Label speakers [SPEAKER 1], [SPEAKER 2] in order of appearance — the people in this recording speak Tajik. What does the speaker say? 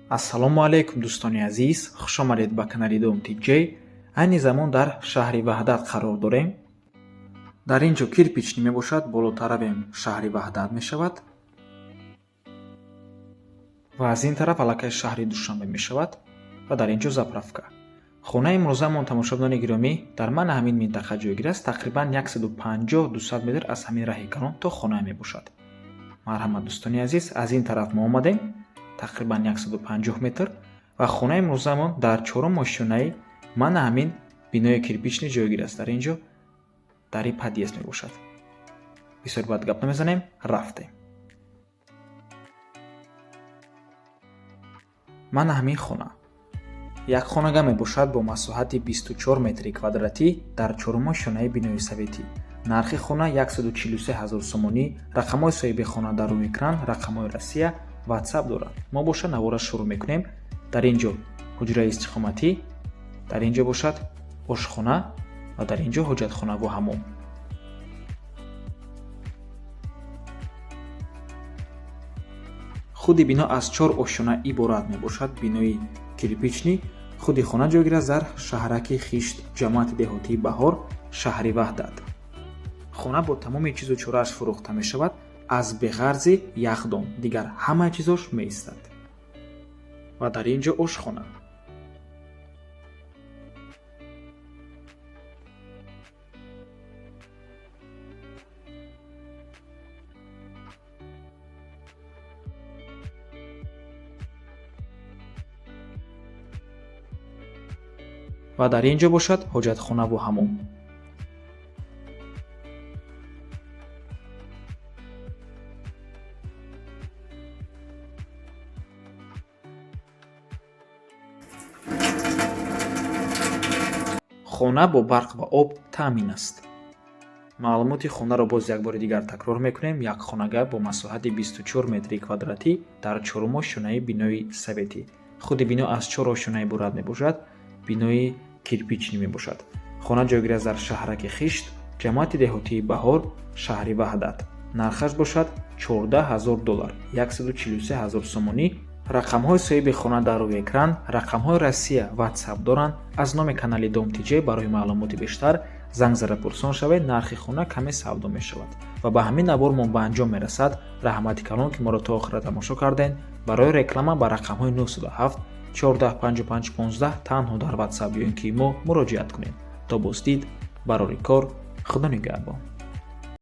[SPEAKER 1] ассалому алайкум дӯстони азиз, хушомадед ба канали Дом Тиҷей. Айни замон дар шаҳри Ваҳдат қарор дорем. Дар ин ҷо кирпични мебошад, болотар равем шаҳри Ваҳдат мешавад ва аз ин тараф аллакай шаҳри Душанбе мешавад ва дар ин ҷо заправка. Хонаи имрӯзаамон тамошобинони гиромӣ дар манъ ҳамин минтақа ҷойгир аст. Тақрибан 150-200 метр аз ҳамин раҳи калон то хона мебошад. Марҳамат дӯстони азиз, аз ин тараф мо омадем тақрибан 150 метр ва хонаи имрӯзаамон дар чорум ошёнаи манъ ҳамин бинои кирпични ҷойгир аст. Дар ин ҷо дари подъезд мебошад. Бисёр баъд гап намезанем, рафтем. манъ ҳамин хона як хонага мебошад бо масоҳати 24 метри квадратӣ дар чорум ошёнаи бинои советӣ. Нархи хона 143 000 сомонӣ. Рақамҳои соҳиби хона дар рӯи экран, рақамҳои Россия, WhatsApp дорад. Мо боша навора шурӯъ мекунем. Дар ин ҷо ҳуҷраи истиқоматӣ, дар ин ҷо бошад ошхона ва дар ин ҷо ҳоҷатхона ва ҳаммом. худи бино аз 4 ошёна иборат мебошад. Бинои кирпични худи хона ҷойгир аст дар шаҳраки Хишт, ҷамоати деҳотии Баҳор, шаҳри Ваҳдат. хона бо тамоми чизу чорааш фурӯхта мешавад. аз беғарзи яхдон дигар ҳамаи чизош меистад. ва дар ин ҷо ошхона. ва дар ин ҷо бошад ҳоҷатхона ва ҳаммом. хона бо барқ ва об таъмин аст. маълумоти хонаро боз як бори дигар такрор мекунем. як хонага бо масоҳати 24 метри квадратӣ дар чорум ошёнаи бинои советӣ. худи бино аз 4 ошёна иборат мебошад. бинои кирпичнӣ мебошад. хона ҷойгир аст дар шаҳраки Хишт, ҷамоати деҳотии Баҳор, шаҳри Ваҳдат. нархаш бошад $14000, 143 000 сомонӣ. рақамҳои соҳиби хона дар рӯи экран, рақамҳои Россия, WhatsApp доранд. аз номи канали Дом Тиҷей барои маълумоти бештар занг зада пурсон шавед. нархи хона каме савдо мешавад ва ба ҳамин навор мо ба анҷом мерасад. раҳмати калон ки моро то охира тамошо кардем. барои реклама ба рақамҳои 907 14 55 15 танҳо дар WhatsApp ё ин ки мо муроҷиат кунед. то боздид барори кор. худо нигаҳбон.